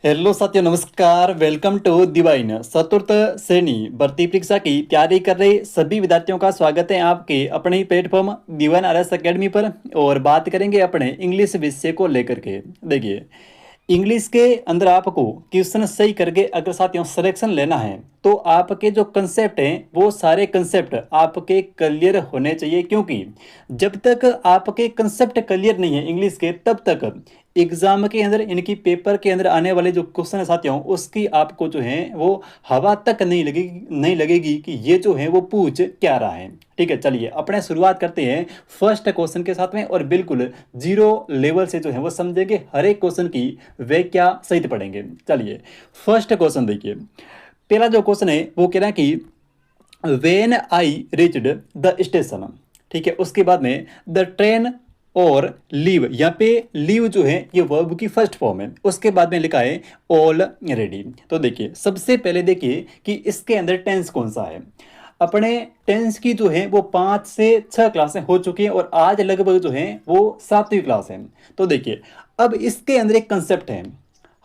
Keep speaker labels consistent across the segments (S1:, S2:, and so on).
S1: Hello साथियों, नमस्कार। Welcome to divine चतुर्थ श्रेणी भर्ती परीक्षा की तैयारी कर रहे सभी विद्यार्थियों का स्वागत है आपके अपने ही प्लेटफॉर्म डिवाइन आरएस एकेडमी पर। और बात करेंगे अपने इंग्लिश विषय को लेकर के। देखिए, इंग्लिश के अंदर आपको क्वेश्चन सही करके अगर साथियों सिलेक्शन लेना है तो आपके जो कंसेप्ट हैं वो सारे कंसेप्ट आपके क्लियर होने चाहिए, क्योंकि जब तक आपके कंसेप्ट क्लियर नहीं है इंग्लिश के तब तक एग्जाम के अंदर इनकी पेपर के अंदर आने वाले जो क्वेश्चन है साथियों उसकी आपको जो है वो हवा तक नहीं लगेगी कि ये जो है वो पूछ क्या रहा है। ठीक है, चलिए अपने शुरुआत करते हैं फर्स्ट क्वेश्चन के साथ में, और बिल्कुल जीरो लेवल से जो है वो समझेंगे हर एक क्वेश्चन की वे क्या सहित पढ़ेंगे। चलिए फर्स्ट क्वेश्चन देखिए। पहला जो क्वेश्चन है वो कह रहा है कि when I reached the station. ठीक है, उसके बाद में द ट्रेन और लीव, यहाँ पे लीव जो है ये वर्ब की फर्स्ट फॉर्म है। उसके बाद में लिखा है ऑल रेडी। तो देखिए सबसे पहले देखिए कि इसके अंदर टेंस कौन सा है। अपने टेंस की जो है वो 5 से 6 क्लासें हो चुकी हैं और आज लगभग जो है वो 7वीं क्लास है। तो देखिए अब इसके अंदर एक कंसेप्ट है।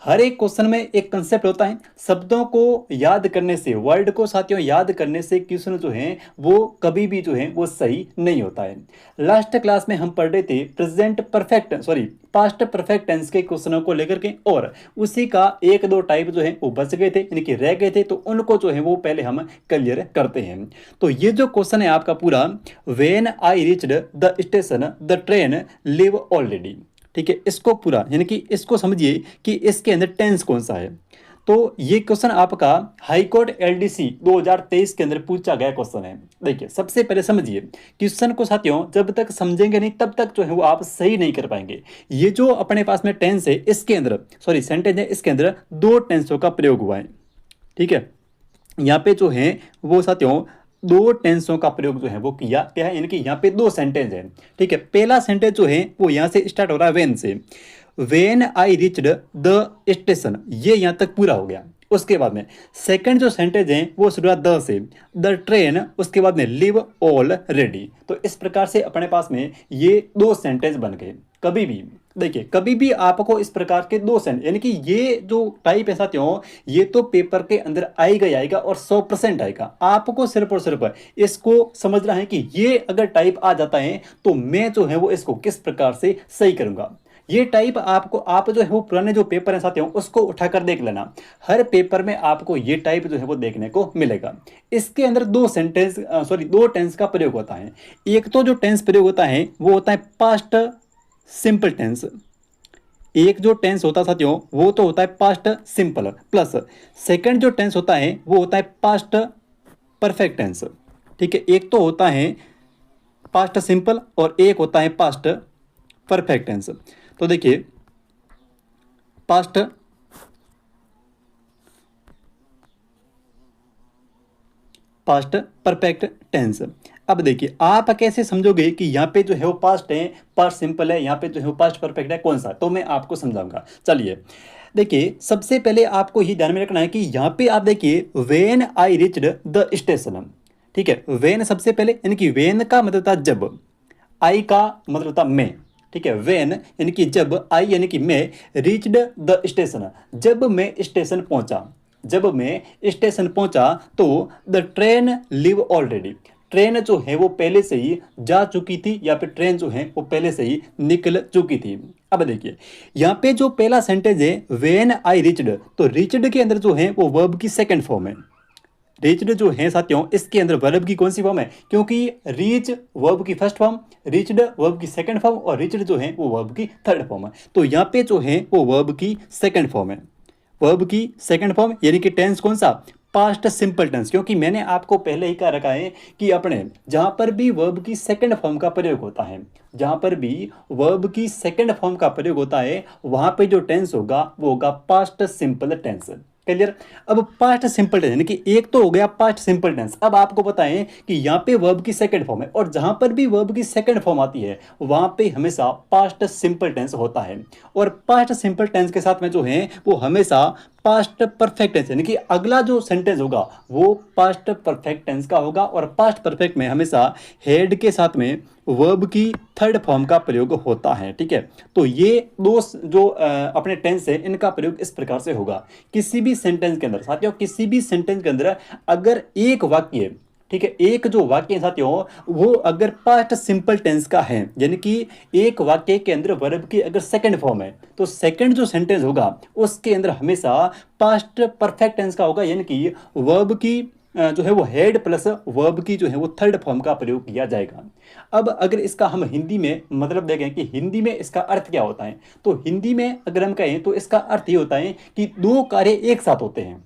S1: हर एक क्वेश्चन में एक कंसेप्ट होता है। शब्दों को याद करने से, वर्ड को साथियों याद करने से क्वेश्चन जो है वो कभी भी जो है वो सही नहीं होता है। लास्ट क्लास में हम पढ़ रहे थे पास्ट परफेक्ट टेंस के क्वेश्चनों को लेकर के, और उसी का एक दो टाइप जो है वो बच गए थे, इनके रह गए थे, तो उनको जो है वो पहले हम क्लियर करते हैं। तो ये जो क्वेश्चन है आपका पूरा, when I reached the station the train leave already. ठीक है, इसको पूरा यानी कि इसको समझिए कि इसके अंदर टेंस कौन सा है। तो ये क्वेश्चन आपका हाई कोर्ट एलडीसी 2023 के अंदर पूछा गया क्वेश्चन है। देखिए सबसे पहले समझिए क्वेश्चन को साथियों, जब तक समझेंगे नहीं तब तक जो है वो आप सही नहीं कर पाएंगे। ये जो अपने पास में टेंस है इसके अंदर सेंटेंस है, इसके अंदर दो टेंसों का प्रयोग हुआ है। ठीक है, यहाँ पे जो है वो साथियों दो टेंसों का प्रयोग जो है वो किया गया है, इनकी यहाँ पे दो सेंटेंस है। ठीक है, पहला सेंटेंस जो है वो यहाँ से स्टार्ट हो रहा है वेन से। When I reached the station, ये यहाँ तक पूरा हो गया। उसके बाद में सेकंड जो सेंटेंस है वो शुरुआत द से, द ट्रेन, उसके बाद में लिव ऑल रेडी। तो इस प्रकार से अपने पास में ये दो सेंटेंस बन गए। कभी भी देखिए, कभी भी आपको इस प्रकार के दो सेंटेंस यानी कि ये जो टाइप है साथियों ये तो पेपर के अंदर आएगा ही आएगा और 100% आएगा। आपको सिर्फ और सिर्फ इसको समझना है कि ये अगर टाइप आ जाता है तो मैं जो है वो इसको किस प्रकार से सही करूंगा। ये टाइप आपको आप जो है वो पुराने जो पेपर हैं साथियों उसको उठाकर देख लेना, हर पेपर में आपको ये टाइप जो है वो देखने को मिलेगा। इसके अंदर दो टेंस का प्रयोग होता है। एक तो जो टेंस प्रयोग होता है वो होता है पास्ट सिंपल टेंस। एक जो टेंस होता है साथियों वो तो होता है पास्ट सिंपल, प्लस सेकंड जो टेंस होता है वो होता है पास्ट परफेक्ट टेंस। ठीक है, एक तो होता है पास्ट सिंपल और एक होता है पास्ट परफेक्ट टेंस। तो देखिए पास्ट पास्ट परफेक्ट टेंस। अब देखिए आप कैसे समझोगे कि यहाँ पे जो है वो पास्ट है, पास्ट सिंपल है, यहाँ पे जो है वो पास्ट परफेक्ट है, कौन सा, तो मैं आपको समझाऊंगा। चलिए देखिए सबसे पहले आपको ही ध्यान में रखना है कि यहाँ पे आप देखिए when I reached the station. ठीक है, वेन सबसे पहले यानी कि वेन का मतलब था जब, आई का मतलब था मैं। ठीक है, वेन यानी कि जब, आई यानी कि मैं, रीच्ड द स्टेशन जब मैं स्टेशन पहुंचा। जब मैं स्टेशन पहुंचा तो the train leave already, train जो है वो पहले से ही जा चुकी थी, या फिर ट्रेन जो है वो पहले से ही निकल चुकी थी। अब देखिए यहाँ पे जो पहला सेंटेंस है वेन आई रिच्ड, तो रिच्ड के अंदर जो है वो वर्ब की सेकंड फॉर्म है। रीच्ड जो है साथियों इसके अंदर वर्ब की कौन सी फॉर्म है, क्योंकि रीच वर्ब की फर्स्ट फॉर्म, रीच्ड वर्ब की सेकंड फॉर्म और रीच्ड जो है वो वर्ब की थर्ड फॉर्म है। तो यहाँ पे जो है वो वर्ब की सेकंड फॉर्म है। वर्ब की सेकंड फॉर्म यानी कि टेंस कौन सा, पास्ट सिंपल टेंस। क्योंकि मैंने आपको पहले ही कह रखा है कि अपने जहां पर भी वर्ब की सेकंड फॉर्म का प्रयोग होता है, जहां पर भी वर्ब की सेकंड फॉर्म का प्रयोग होता है वहां पे जो टेंस होगा वो होगा पास्ट सिंपल टेंस। क्लियर। अब पास्ट सिंपल टेंस यानी कि एक तो हो गया पास्ट सिंपल टेंस। अब आपको बताएं कि यहाँ पे वर्ब की सेकंड फॉर्म है और जहां पर भी वर्ब की सेकंड फॉर्म आती है वहां पे हमेशा पास्ट सिंपल टेंस होता है, और पास्ट सिंपल टेंस के साथ में जो है वो हमेशा पास्ट परफेक्ट टेंस, यानी कि अगला जो सेंटेंस होगा वो पास्ट परफेक्ट टेंस का होगा। और पास्ट परफेक्ट में हमेशा हेड के साथ में वर्ब की थर्ड फॉर्म का प्रयोग होता है। ठीक है, तो ये दो जो अपने टेंस है इनका प्रयोग इस प्रकार से होगा। किसी भी सेंटेंस के अंदर साथियों, किसी भी सेंटेंस के अंदर अगर एक वाक्य, ठीक है, एक जो वाक्य साथियों वो अगर पास्ट सिंपल टेंस का है, यानी कि एक वाक्य के अंदर वर्ब की अगर सेकंड फॉर्म है, तो सेकंड जो सेंटेंस होगा उसके अंदर हमेशा पास्ट परफेक्ट टेंस का होगा, यानी कि वर्ब की जो है वो हेड प्लस वर्ब की जो है वो थर्ड फॉर्म का प्रयोग किया जाएगा। अब अगर इसका हम हिंदी में मतलब देखें कि हिंदी में इसका अर्थ क्या होता है, तो हिंदी में अगर हम कहें तो इसका अर्थ ये होता है कि दो कार्य एक साथ होते हैं।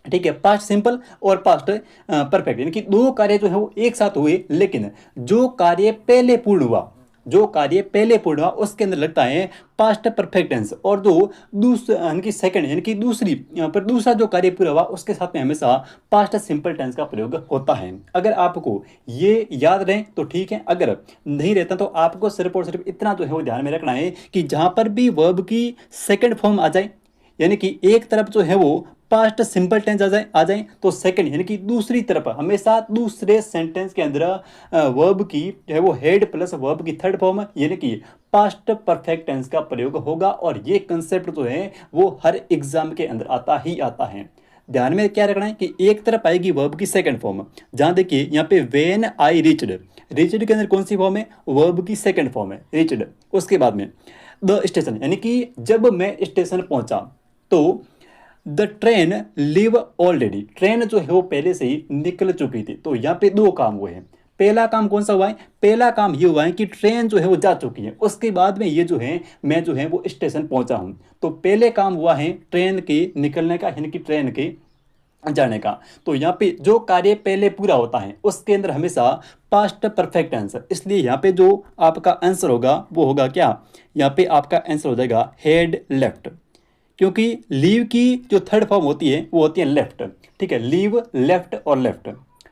S1: ठीक है, पास्ट सिंपल और पास्ट परफेक्ट, यानी कि दो कार्य जो है वो एक साथ हुए, लेकिन जो कार्य पहले पूर्ण हुआ, जो कार्य पहले पूर्ण हुआ उसके अंदर लगता है पास्ट परफेक्ट टेंस, और जो दूसरा यानी कि सेकंड यानी कि दूसरी पर दूसरा जो कार्य पूरा हुआ उसके साथ में हमेशा पास्ट सिंपल टेंस का प्रयोग होता है। अगर आपको ये याद रहे तो ठीक है, अगर नहीं रहता तो आपको सिर्फ और सिर्फ इतना जो है वो ध्यान में रखना है कि जहां पर भी वर्ब की सेकंड फॉर्म आ जाए, यानी कि एक तरफ जो है वो पास्ट सिंपल टेंस आ जाए तो सेकंड यानी कि दूसरी तरफ हमेशा दूसरे सेंटेंस के अंदर वर्ब की जो है वो हेड प्लस वर्ब की थर्ड फॉर्म यानी कि पास्ट परफेक्ट टेंस का प्रयोग होगा। और ये कंसेप्ट जो है वो हर एग्जाम के अंदर आता ही आता है। ध्यान में क्या रखना है कि एक तरफ आएगी वर्ब की सेकंड फॉर्म, जहां देखिए यहाँ पे व्हेन आई रीच्ड, रीच्ड के अंदर कौन सी फॉर्म है, वर्ब की सेकंड फॉर्म है रीच्ड। उसके बाद में द स्टेशन, यानी कि जब मैं स्टेशन पहुंचा, तो the train leave already, train जो है वो पहले से ही निकल चुकी थी। तो यहाँ पे दो काम हुए हैं। पहला काम कौन सा हुआ है, पहला काम ये हुआ है कि ट्रेन जो है वो जा चुकी है, उसके बाद में ये जो है मैं जो है वो स्टेशन पहुंचा हूं। तो पहले काम हुआ है ट्रेन के निकलने का, यानी कि ट्रेन के जाने का। तो यहाँ पे जो कार्य पहले पूरा होता है उसके अंदर हमेशा पास्ट परफेक्ट आंसर, इसलिए यहाँ पे जो आपका आंसर होगा वो होगा क्या, यहाँ पे आपका आंसर हो जाएगा हेड लेफ्ट, क्योंकि लीव की जो थर्ड फॉर्म होती है वो होती है लेफ्ट। ठीक है, लीव लेफ्ट और लेफ्ट,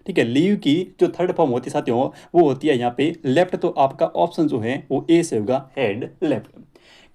S1: ठीक है, लीव की जो थर्ड फॉर्म होती है साथियों वो होती है यहाँ पे लेफ्ट। तो आपका ऑप्शन जो है वो ए से होगा, हेड लेफ्ट।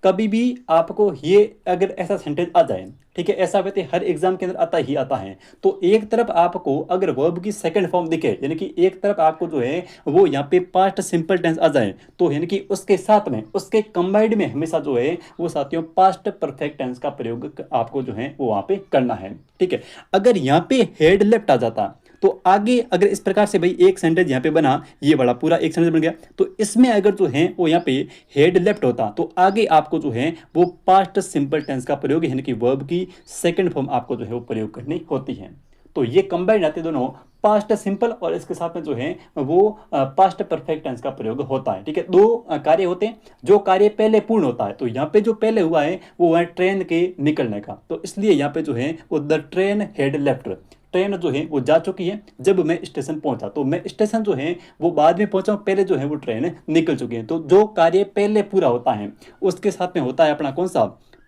S1: कभी भी आपको ये अगर ऐसा सेंटेंस आ जाए, ठीक है, ऐसा वैसे हर एग्जाम के अंदर आता ही आता है, तो एक तरफ आपको अगर वर्ब की सेकंड फॉर्म दिखे, यानी कि एक तरफ आपको जो है वो यहाँ पे पास्ट सिंपल टेंस आ जाए, तो यानी कि उसके साथ में उसके कंबाइंड में हमेशा जो है वो साथियों पास्ट परफेक्ट टेंस का प्रयोग आपको जो है वो वहां पे करना है। ठीक है, अगर यहाँ पे हेड लेफ्ट आ जाता तो आगे अगर इस प्रकार से भाई एक सेंटेंस यहाँ पे बना, ये बड़ा पूरा एक सेंटेंस बन गया, तो इसमें अगर जो है वो यहाँ पे हेड लेफ्ट होता तो आगे आपको जो है वो पास्ट सिंपल टेंस का प्रयोग यानी कि वर्ब की सेकंड फॉर्म आपको जो है वो प्रयोग करनी होती है। तो ये कंबाइंड आते दोनों, पास्ट सिंपल और इसके साथ में जो है वो पास्ट परफेक्ट टेंस का प्रयोग होता है। ठीक है, दो कार्य होते हैं, जो कार्य पहले पूर्ण होता है, तो यहाँ पे जो पहले हुआ है वो है ट्रेन के निकलने का, तो इसलिए यहाँ पे जो है वो the train head left, train जो है वो जा चुकी है जब मैं स्टेशन पहुंचा। तो मैं स्टेशन जो है वो बाद में पहुंचा हूं, पहले जो है वो ट्रेन निकल चुकी है। तो जो कार्य पहले पूरा होता है उसके साथ में होता है अपना कौन सा,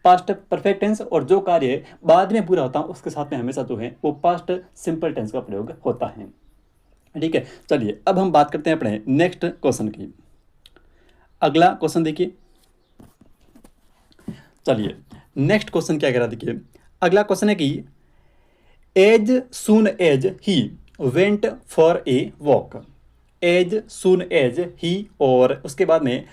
S1: पास्ट परफेक्ट टेंस, और जो कार्य बाद में पूरा होता है उसके साथ में हमेशा जो है वो पास्ट सिंपल टेंस का प्रयोग होता है। ठीक है, चलिए अब हम बात करते हैं अपने नेक्स्ट क्वेश्चन की। अगला क्वेश्चन देखिए, चलिए नेक्स्ट क्वेश्चन क्या कह रहा देखिए। अगला क्वेश्चन है कि as soon as he went for a walk, as soon as he और उसके बाद में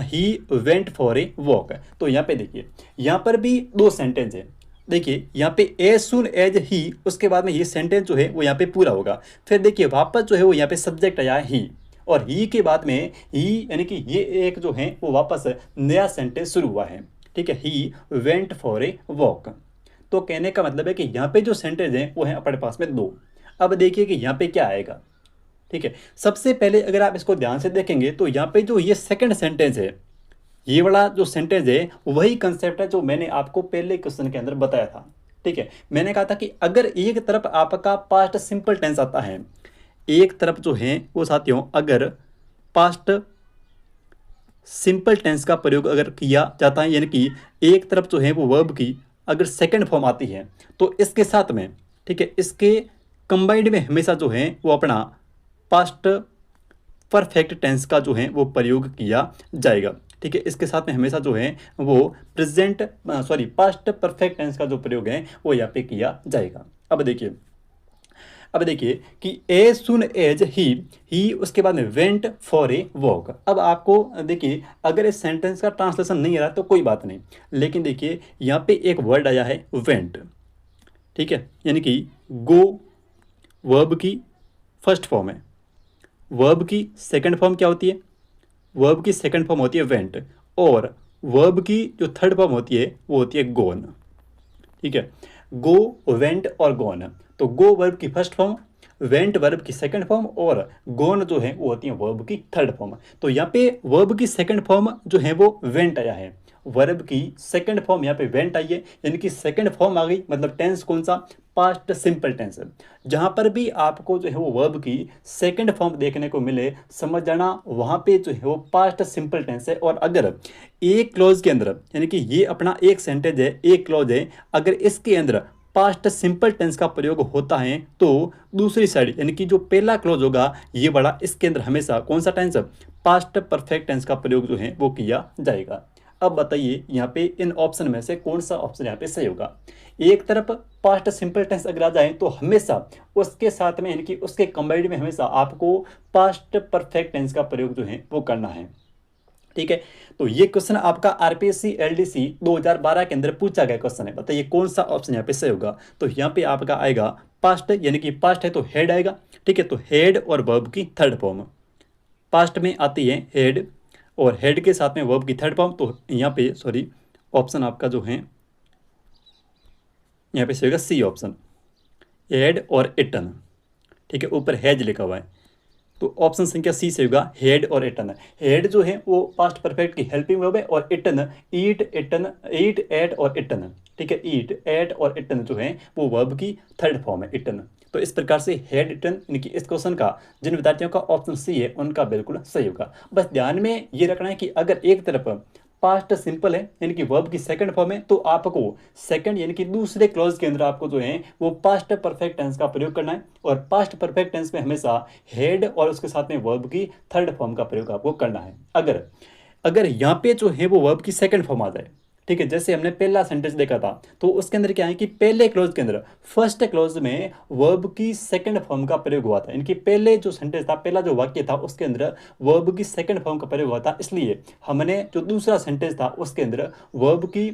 S1: he went for a walk. तो यहाँ पे देखिए यहाँ पर भी दो सेंटेंस है। देखिए यहाँ पे एज सुन एज ही, उसके बाद में ये सेंटेंस जो है वो यहाँ पे पूरा होगा। फिर देखिए वापस जो है वो यहाँ पे सब्जेक्ट आया ही, और ही के बाद में ही यानी कि ये एक जो है वो वापस नया सेंटेंस शुरू हुआ है। ठीक है, ही वेंट फॉर ए वॉक। तो कहने का मतलब है कि यहाँ पे जो सेंटेंस है वो है अपने पास में दो। अब देखिए कि यहाँ पे क्या आएगा। ठीक है, सबसे पहले अगर आप इसको ध्यान से देखेंगे तो यहाँ पे जो ये सेकंड सेंटेंस है, ये वाला जो सेंटेंस है वही कंसेप्ट है जो मैंने आपको पहले क्वेश्चन के अंदर बताया था। ठीक है, मैंने कहा था कि अगर एक तरफ आपका पास्ट सिंपल टेंस आता है, एक तरफ जो है वो साथियों अगर पास्ट सिंपल टेंस का प्रयोग अगर किया जाता है, यानी कि एक तरफ जो है वो वर्ब की अगर सेकंड फॉर्म आती है, तो इसके साथ में, ठीक है, इसके कंबाइंड में हमेशा जो है वो अपना पास्ट परफेक्ट टेंस का जो है वो प्रयोग किया जाएगा। ठीक है, इसके साथ में हमेशा जो है वो पास्ट परफेक्ट टेंस का जो प्रयोग है वो यहाँ पे किया जाएगा। अब देखिए कि एज सुन एज ही उसके बाद में वेंट फॉर ए वॉक। अब आपको देखिए अगर इस सेंटेंस का ट्रांसलेशन नहीं आ रहा तो कोई बात नहीं, लेकिन देखिए यहाँ पे एक वर्ड आया है वेंट, ठीक है, यानी कि गो वर्ब की फर्स्ट फॉर्म है, वर्ब की सेकंड फॉर्म क्या होती है, वर्ब की सेकंड फॉर्म होती है वेंट, और वर्ब की जो थर्ड फॉर्म होती है वो होती है गोन, ठीक है, गो वेंट और गोन। तो गो वर्ब की फर्स्ट फॉर्म, वेंट वर्ब की सेकंड फॉर्म, और गोन जो है वो होती है वर्ब की थर्ड फॉर्म। तो यहाँ पे वर्ब की सेकंड फॉर्म जो है वो वेंट आया है, वर्ब की सेकंड फॉर्म यहाँ पे वेंट आई है, यानी कि सेकंड फॉर्म आ गई, मतलब टेंस कौन सा, पास्ट सिंपल टेंस। जहां पर भी आपको जो है वो वर्ब की सेकंड फॉर्म देखने को मिले, समझ जाना वहां पे जो है वो पास्ट सिंपल टेंस है। और अगर एक क्लॉज के अंदर, यानी कि ये अपना एक सेंटेंस है, एक क्लॉज है, अगर इसके अंदर पास्ट सिंपल टेंस का प्रयोग होता है तो दूसरी साइड, यानी कि जो पहला क्लॉज होगा ये बड़ा, इसके अंदर हमेशा कौन सा टेंस, पास्ट परफेक्ट टेंस का प्रयोग जो है वो किया जाएगा। अब बताइए यहाँ पे इन ऑप्शन में से कौन सा ऑप्शन यहाँ पे सही होगा। एक तरफ पास्ट सिंपल टेंस अगर आ जाए तो हमेशा उसके साथ में, यानी कि उसके कंबाइंड में हमेशा आपको पास्ट परफेक्ट टेंस का प्रयोग जो है वो करना है, ठीक है। तो ये क्वेश्चन आपका आरपीएससी एलडीसी 2012 के अंदर पूछा गया क्वेश्चन है। बताइए कौन सा ऑप्शन यहाँ पे सही होगा। तो यहाँ पे आपका आएगा पास्ट, यानी कि पास्ट है तो हेड आएगा, ठीक है। तो हेड और वर्ब की थर्ड फॉर्म, पास्ट में आती है हेड, और हेड के साथ में वर्ब की थर्ड फॉर्म। तो यहाँ पे ऑप्शन आपका जो है यहाँ पे सही होगा सी ऑप्शन, हेड और इटन, ठीक है, ऊपर हैज लिखा हुआ है। तो ऑप्शन संख्या सी से होगा हेड और इटन। हेड जो है वो पास्ट परफेक्ट की हेल्पिंग वर्ब है, और इटन ईट, ईट एट और इटन, ठीक है, ईट एट और इटन जो है वो वर्ब की थर्ड फॉर्म है, इटन। तो इस प्रकार से हेड इटन, यानी कि इस क्वेश्चन का जिन विद्यार्थियों का ऑप्शन सी है उनका बिल्कुल सही होगा। बस ध्यान में ये रखना है कि अगर एक तरफ पास्ट सिंपल है, यानी कि वर्ब की सेकंड फॉर्म है, तो आपको सेकंड यानी कि दूसरे क्लॉज के अंदर आपको जो है वो पास्ट परफेक्ट टेंस का प्रयोग करना है। और पास्ट परफेक्ट टेंस में हमेशा हेड और उसके साथ में वर्ब की थर्ड फॉर्म का प्रयोग आपको करना है। अगर यहाँ पे जो है वो वर्ब की सेकंड फॉर्म आ जाए, ठीक है, जैसे हमने पहला सेंटेंस देखा था, तो उसके अंदर क्या है कि पहले क्लॉज के अंदर फर्स्ट क्लॉज में वर्ब की सेकंड फॉर्म का प्रयोग हुआ था, इनकी पहले जो सेंटेंस था, पहला जो वाक्य था उसके अंदर वर्ब की सेकंड फॉर्म का प्रयोग हुआ था। इसलिए हमने जो दूसरा सेंटेंस था उसके अंदर वर्ब की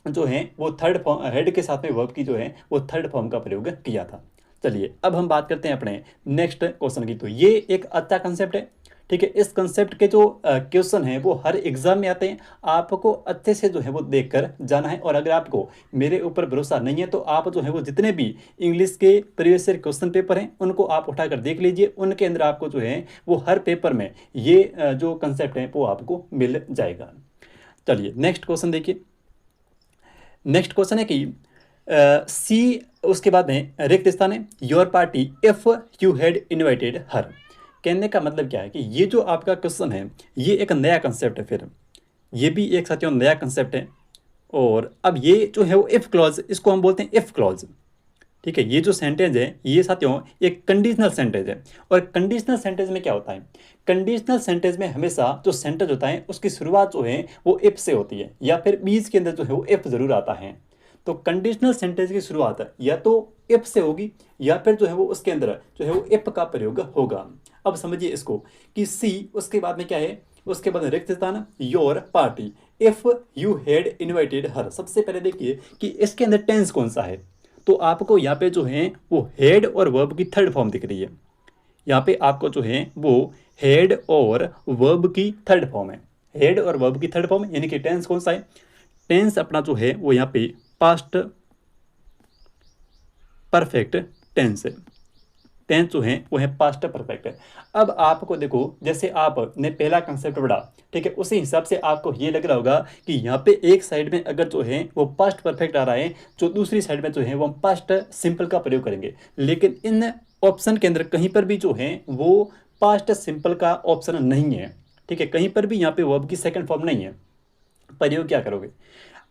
S1: जो है वो थर्ड फॉर्म, हेड के साथ में वर्ब की जो है वो थर्ड फॉर्म का प्रयोग किया था। चलिए अब हम बात करते हैं अपने नेक्स्ट क्वेश्चन की। तो ये एक अच्छा कंसेप्ट है, ठीक है। इस कंसेप्ट के जो क्वेश्चन हैं वो हर एग्जाम में आते हैं, आपको अच्छे से जो है वो देखकर जाना है। और अगर आपको मेरे ऊपर भरोसा नहीं है तो आप जो है वो जितने भी इंग्लिश के प्रीवियस ईयर क्वेश्चन पेपर हैं उनको आप उठाकर देख लीजिए, उनके अंदर आपको जो है वो हर पेपर में ये जो कंसेप्ट है वो आपको मिल जाएगा। चलिए नेक्स्ट क्वेश्चन देखिए। नेक्स्ट क्वेश्चन है कि सी, उसके बाद में रिक्त स्थान है, your party if you had invited her. कहने का मतलब क्या है कि ये जो आपका क्वेश्चन है ये एक नया कंसेप्ट है, फिर ये भी एक साथियों नया कंसेप्ट है। और अब ये जो है वो इफ क्लॉज, इसको हम बोलते हैं इफ क्लॉज, ठीक है। ये जो सेंटेंस है ये साथियों एक कंडीशनल सेंटेंस है। और कंडीशनल सेंटेंस में क्या होता है, कंडीशनल सेंटेंस में हमेशा जो सेंटेंस होता है उसकी शुरुआत जो है वो इफ से होती है, या फिर बीच के अंदर जो है वो इफ जरूर आता है। तो कंडीशनल सेंटेंस की शुरुआत या तो इफ से होगी या फिर जो है वो उसके अंदर जो है वो इफ का प्रयोग होगा। अब समझिए इसको कि सी, उसके बाद में क्या है, उसके बाद रिक्त स्थान, your party if you had invited her. सबसे पहले देखिए कि इसके अंदर टेंस कौन सा है। तो आपको यहाँ पे जो है वो हेड और वर्ब की थर्ड फॉर्म दिख रही है। यहाँ पे आपको जो है वो हेड और वर्ब की थर्ड फॉर्म है, हेड और वर्ब की थर्ड फॉर्म, यानी कि टेंस कौन सा है, टेंस अपना जो है वो यहाँ पे पास्ट परफेक्ट टेंस है, टेंस जो है वो है पास्ट परफेक्ट है। अब आपको देखो जैसे आपने पहला कंसेप्ट पढ़ा, ठीक है, उसी हिसाब से आपको ये लग रहा होगा कि यहाँ पे एक साइड में अगर जो है वो पास्ट परफेक्ट आ रहा है, जो दूसरी साइड में जो है वो हम पास्ट सिंपल का प्रयोग करेंगे। लेकिन इन ऑप्शन के अंदर कहीं पर भी जो है वो पास्ट सिंपल का ऑप्शन नहीं है, ठीक है, कहीं पर भी यहाँ पे वर्ब की सेकंड फॉर्म नहीं है। प्रयोग क्या करोगे,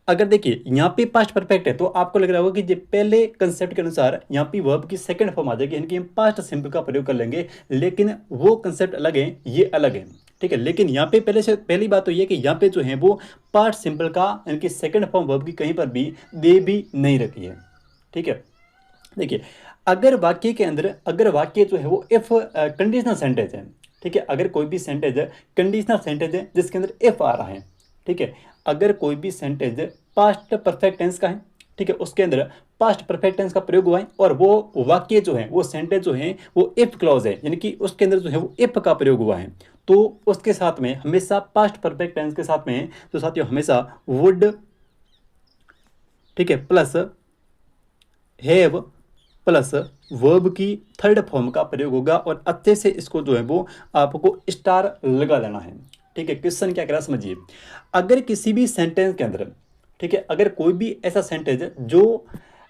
S1: अगर देखिए यहाँ पे पास्ट परफेक्ट है तो आपको लग रहा होगा कि जो पहले कंसेप्ट के अनुसार यहाँ पे वर्ब की सेकंड फॉर्म आ जाएगी, यानी कि हम पास्ट सिंपल का प्रयोग कर लेंगे। लेकिन वो कंसेप्ट अलग है, ये अलग है, ठीक है। लेकिन यहाँ पे पहली बात तो ये कि यहाँ पे जो है वो पास्ट सिंपल का यानी कि सेकंड फॉर्म वर्ब की कहीं पर भी दे भी नहीं रखी है। ठीक है, देखिए अगर वाक्य जो है वो इफ कंडीशनल सेंटेंस है, ठीक है, अगर कोई भी सेंटेंस कंडीशनल सेंटेंस है जिसके अंदर इफ आ रहा है, ठीक है, अगर कोई भी सेंटेंस पास्ट परफेक्ट टेंस का है, ठीक है, उसके अंदर पास्ट परफेक्ट टेंस का प्रयोग हुआ है और वो वाक्य जो है वो सेंटेंस जो है वो इफ क्लॉज है, यानी कि उसके अंदर जो है वो इफ का प्रयोग हुआ है, तो उसके साथ में हमेशा पास्ट परफेक्ट टेंस के साथ में तो साथियों हमेशा वुड, ठीक है, प्लस हैव प्लस वर्ब की थर्ड फॉर्म का प्रयोग होगा और अच्छे से इसको जो है वो आपको स्टार लगा लेना है। ठीक है, क्वेश्चन क्या कह रहा है समझिए। अगर किसी भी सेंटेंस के अंदर, ठीक है, अगर कोई भी ऐसा सेंटेंस जो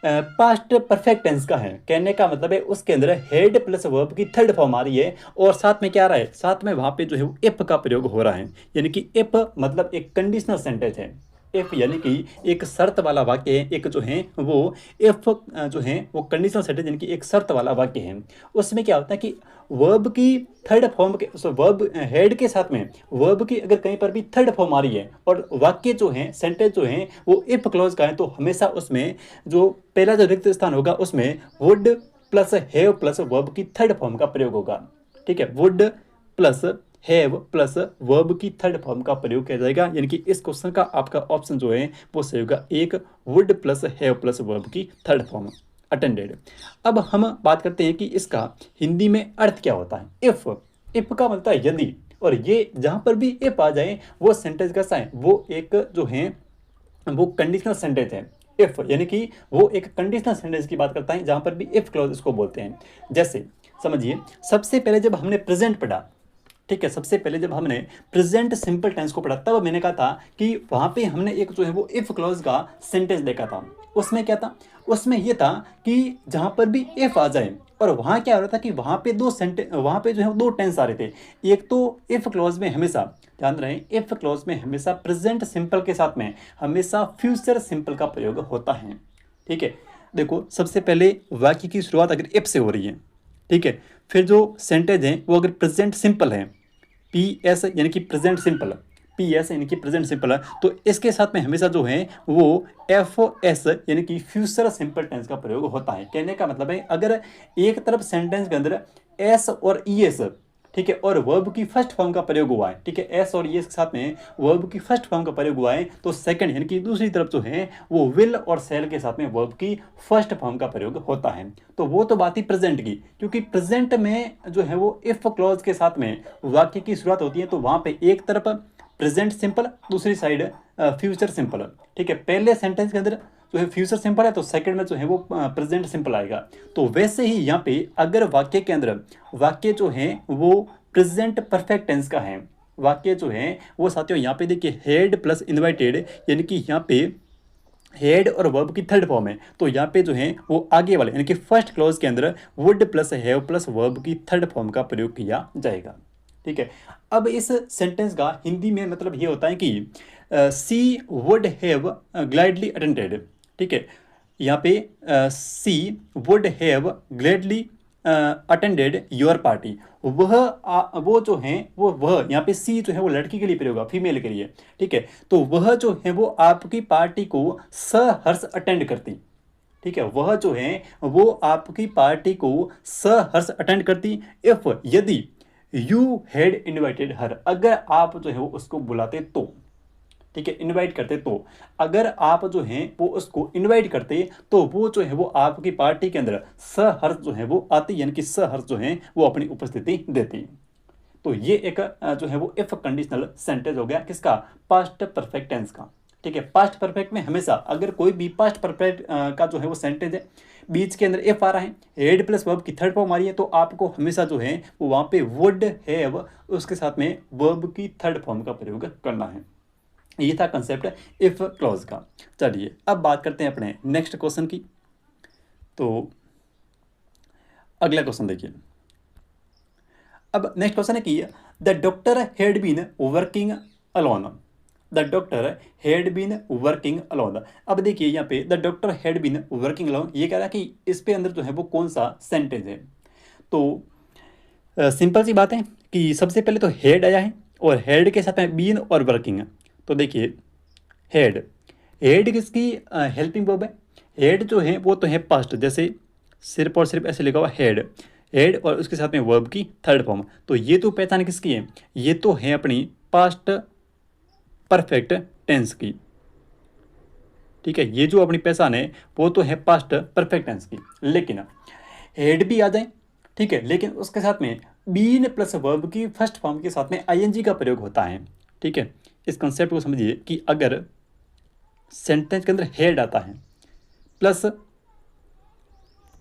S1: पास्ट परफेक्ट टेंस का है, कहने का मतलब है उसके अंदर हेड प्लस वर्ब की थर्ड फॉर्म आ रही है और साथ में क्या आ रहा है, साथ में वहां पे जो है वो इफ का प्रयोग हो रहा है, यानी कि इफ मतलब एक कंडीशनल सेंटेंस है। इफ यानी कि एक शर्त वाला वाक्य है, एक जो है वो इफ जो है वो कंडीशनल सेंटेंस यानी कि एक शर्त वाला वाक्य है। उसमें क्या होता है कि वर्ब की थर्ड फॉर्म के वर्ब हेड के साथ में वर्ब की अगर कहीं पर भी थर्ड फॉर्म आ रही है और वाक्य जो है सेंटेंस जो है वो इफ क्लॉज का है, तो हमेशा उसमें जो पहला जो रिक्त स्थान होगा उसमें would plus have plus verb की थर्ड फॉर्म का प्रयोग होगा। ठीक है, would plus have plus verb की थर्ड फॉर्म का प्रयोग किया जाएगा, यानी कि इस क्वेश्चन का आपका ऑप्शन जो है वो सही होगा एक, would plus have plus verb की थर्ड फॉर्म अटेंडेड। अब हम बात करते हैं कि इसका हिंदी में अर्थ क्या होता है। इफ का मतलब है यदि, और ये जहां पर भी इफ आ जाए वो सेंटेंस कैसा है, वो एक जो है वो कंडीशनल सेंटेंस है। इफ यानी कि वो एक कंडीशनल सेंटेंस की बात करता है जहां पर भी इफ क्लॉज इसको बोलते हैं। जैसे समझिए, सबसे पहले जब हमने प्रेजेंट पढ़ा, ठीक है, सबसे पहले जब हमने प्रेजेंट सिंपल टेंस को पढ़ा तब मैंने कहा था कि वहां पे हमने एक जो है वो इफ क्लॉज का सेंटेंस देखा था। उसमें क्या था, उसमें यह था कि जहां पर भी इफ आ जाए, और वहां क्या हो रहा था कि वहां पे दो सेंटेंस, वहां पे जो है दो टेंस आ रहे थे। एक तो इफ क्लॉज में हमेशा ध्यान रहे, इफ क्लॉज में हमेशा प्रेजेंट सिंपल के साथ में हमेशा फ्यूचर सिंपल का प्रयोग होता है। ठीक है, देखो सबसे पहले वाक्य की शुरुआत अगर इफ से हो रही है, ठीक है, फिर जो सेंटेंस है वो अगर प्रेजेंट सिंपल है, पी एस यानी कि प्रेजेंट सिंपल, पी एस यानी कि प्रेजेंट सिंपल है, तो इसके साथ में हमेशा जो है वो एफ एस यानी कि फ्यूचर सिंपल टेंस का प्रयोग होता है। कहने का मतलब है अगर एक तरफ सेंटेंस के अंदर एस और ई एस, ठीक है, और वर्ब की फर्स्ट फॉर्म का प्रयोग हुआ है, ठीक है, एस और एस के साथ में वर्ब की फर्स्ट फॉर्म का प्रयोग हुआ है, तो सेकंड यानी कि दूसरी तरफ जो है वो विल और सेल के साथ में वर्ब की फर्स्ट फॉर्म का प्रयोग होता है। तो वो तो बात ही प्रेजेंट की, क्योंकि प्रेजेंट में जो है वो इफ क्लॉज के साथ में वाक्य की शुरुआत होती है, तो वहां पे एक तरफ प्रेजेंट सिंपल, दूसरी साइड फ्यूचर सिंपल। ठीक है, पहले सेंटेंस के अंदर जो है फ्यूचर सिंपल है तो सेकंड में जो है वो प्रेजेंट सिंपल आएगा। तो वैसे ही यहाँ पे अगर वाक्य के अंदर वाक्य जो है वो प्रेजेंट परफेक्ट टेंस का है, वाक्य जो है वो साथियों यहाँ पे देखिए हेड प्लस इन्वाइटेड, यानी कि यहाँ पे हेड और वर्ब की थर्ड फॉर्म है, तो यहाँ पे जो है वो आगे वाले यानी कि फर्स्ट क्लॉज के अंदर would plus have plus verb की थर्ड फॉर्म का प्रयोग किया जाएगा। ठीक है, अब इस सेंटेंस का हिंदी में मतलब ये होता है कि she would have gladly attended. ठीक है, यहाँ पे she would have gladly attended your party, वो जो है वह यहाँ पे सी जो है वो लड़की के लिए प्रयोग होगा, फीमेल के लिए। ठीक है, तो वह जो है वो आपकी पार्टी को सहर्ष अटेंड करती। ठीक है, वह जो है वो आपकी पार्टी को सहर्ष अटेंड करती इफ यदि यू हैड इन्वाइटेड हर, अगर आप जो है वो उसको बुलाते तो। ठीक है, इनवाइट करते तो, अगर आप जो हैं वो उसको इनवाइट करते तो वो जो है वो आपकी पार्टी के अंदर सहर्ष जो है वो आती, यानी कि सहर्ष जो है वो अपनी उपस्थिति देती। तो ये एक जो है वो इफ कंडीशनल सेंटेंस हो गया किसका, पास्ट परफेक्ट टेंस का। ठीक है, पास्ट परफेक्ट में हमेशा अगर कोई भी पास्ट परफेक्ट का जो है वो सेंटेंस है बीच के अंदर इफ आ रहा है, हेड प्लस वर्ब की थर्ड फॉर्म आ रही है, तो आपको हमेशा जो है वो वहां पे वुड हैव उसके साथ में वर्ब की थर्ड फॉर्म का प्रयोग करना है। ये था कंसेप्ट इफ क्लॉज का। चलिए अब बात करते हैं अपने नेक्स्ट क्वेश्चन की। तो अगला क्वेश्चन देखिए, अब नेक्स्ट क्वेश्चन है कि the doctor had been working alone, the doctor had been working alone. अब देखिए यहाँ पे the doctor had been working alone, ये कह रहा है कि इस पे अंदर जो है वो कौन सा सेंटेंस है। तो सिंपल सी बात है कि सबसे पहले तो हेड आया है और हेड के साथ में बीन और वर्किंग। तो देखिए हेड, हेड किसकी हेल्पिंग वर्ब है? हेड जो है वो तो है पास्ट, जैसे सिर्फ और सिर्फ ऐसे लिखा हुआ हेड, हेड और उसके साथ में वर्ब की थर्ड फॉर्म। तो ये तो पहचान किसकी है? ये तो है अपनी पास्ट परफेक्ट टेंस की। ठीक है, ये जो अपनी पहचान है वो तो है पास्ट परफेक्ट टेंस की। लेकिन हेड भी आ जाए, ठीक है, लेकिन उसके साथ में बीन प्लस वर्ब की फर्स्ट फॉर्म के साथ में आईएनजी का प्रयोग होता है। ठीक है, इस कंसेप्ट को समझिए कि अगर सेंटेंस के अंदर हेड आता है प्लस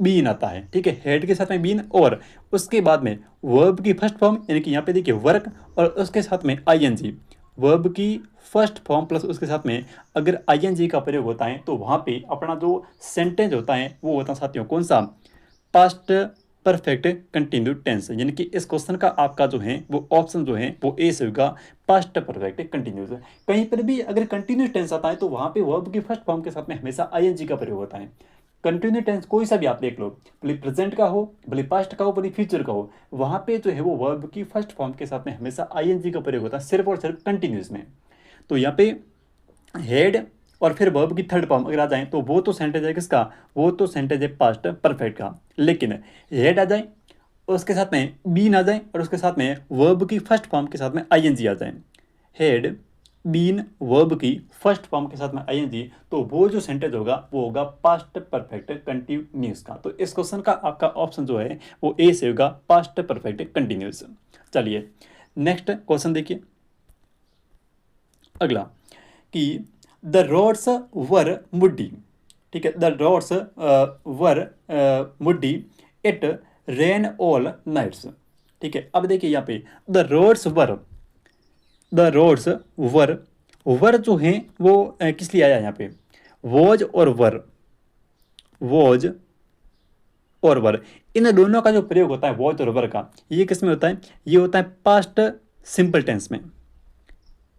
S1: बीन आता है, ठीक है, हेड के साथ में बीन और उसके बाद में वर्ब की फर्स्ट फॉर्म, यानी कि यहाँ पे देखिए वर्क और उसके साथ में आईएनजी, वर्ब की फर्स्ट फॉर्म प्लस उसके साथ में अगर आईएनजी का प्रयोग होता है तो वहाँ पे अपना जो सेंटेंस होता है वो होता है साथियों कौन सा? Past perfect continuous tense. यानी कि इस क्वेश्चन का आपका जो है वो ऑप्शन जो है वो ए से होगा, पास्ट परफेक्ट कंटिन्यूस। कहीं पर भी अगर कंटिन्यूस टेंस आता है तो वहाँ पे वर्ब की फर्स्ट फॉर्म के साथ में हमेशा आईएनजी का प्रयोग होता है। कंटिन्यू टेंस कोई सा भी आप देख लो, भले प्रेजेंट का हो, भले पास्ट का हो, भले फ्यूचर का हो, वहाँ पे जो है वो वर्ब की फर्स्ट फॉर्म के साथ में हमेशा आईएनजी का प्रयोग होता है, सिर्फ और सिर्फ कंटिन्यूस में। तो यहाँ पे हेड और फिर वर्ब की थर्ड फॉर्म अगर आ जाए तो वो तो सेंटेंस है किसका? वो तो सेंटेंस है पास्ट परफेक्ट का। लेकिन हेड आ जाए, उसके साथ में बीन आ जाए और उसके साथ में वर्ब की फर्स्ट फॉर्म के साथ में आईएनजी आ जाए, हेड बीन वर्ब की फर्स्ट फॉर्म के साथ में आईएनजी, तो वो जो सेंटेंस होगा वो होगा पास्ट परफेक्ट कंटिन्यूस का। तो इस क्वेश्चन का आपका ऑप्शन जो है वो ए से होगा, पास्ट परफेक्ट कंटिन्यूस। चलिए नेक्स्ट क्वेश्चन देखिए अगला, कि द रोड्स वर मुड्डी। ठीक है, the roads were muddy, it rain all nights. ठीक है, अब देखिए यहाँ पे the roads were, the roads were, were जो हैं वो किस लिए आया यहाँ पे? वॉज और वर, वॉज और वर, इन दोनों का जो प्रयोग होता है वॉज और वर का, ये किस में होता है? ये होता है पास्ट सिंपल टेंस में।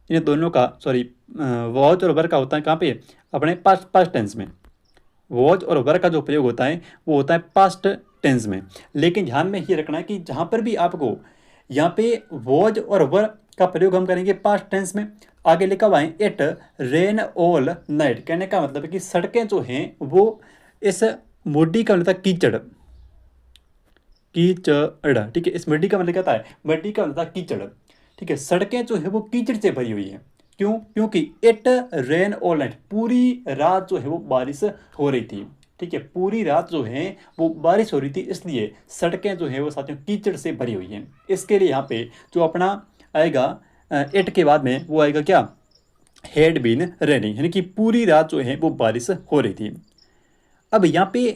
S1: इन दोनों का सॉरी वॉज और वर का होता है कहाँ पे? अपने पास्ट पास्ट टेंस में। वॉज और वर का जो प्रयोग होता है वो होता है पास्ट टेंस में। लेकिन ध्यान में ये रखना है कि जहाँ पर भी आपको यहाँ पे वॉज और वर का प्रयोग हम करेंगे पास्ट टेंस में, आगे लिखा हुआ है इट रेन ऑल नाइट, कहने का मतलब है कि सड़कें जो हैं वो इस मोडी का मतलब कीचड़, कीचड़, ठीक है, इस मिट्टी का मतलब कहता है, मिट्टी का मतलब कीचड़। ठीक है, सड़कें जो है वो कीचड़ से भरी हुई है। क्यों? क्योंकि इट रेन ऑल नाइट, पूरी रात जो है वो बारिश हो रही थी। ठीक है, पूरी रात जो है वो बारिश हो रही थी, इसलिए सड़कें जो है वो साथियों कीचड़ से भरी हुई हैं। इसके लिए यहाँ पे जो अपना आएगा इट के बाद में वो आएगा क्या? हैड बीन रेनिंग, यानी कि पूरी रात जो है वो बारिश हो रही थी। अब यहाँ पे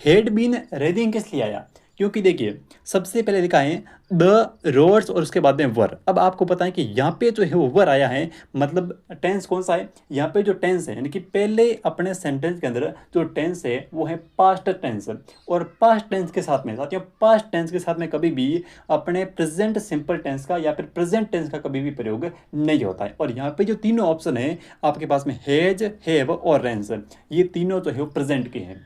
S1: हैड बीन रेनिंग किस लिए आया? क्योंकि देखिए सबसे पहले लिखा है द रोड्स और उसके बाद में वर। अब आपको पता है कि यहाँ पे जो है वो वर आया है, मतलब टेंस कौन सा है? यहाँ पे जो टेंस है यानी कि पहले अपने सेंटेंस के अंदर जो टेंस है वो है पास्ट टेंस। और पास्ट टेंस के साथ में साथियों, पास्ट टेंस के साथ में कभी भी अपने प्रेजेंट सिंपल टेंस का या फिर प्रेजेंट टेंस का कभी भी प्रयोग नहीं होता है। और यहाँ पे जो तीनों ऑप्शन है आपके पास में हैज, हैव और रेंस, ये तीनों जो है वो प्रेजेंट के हैं।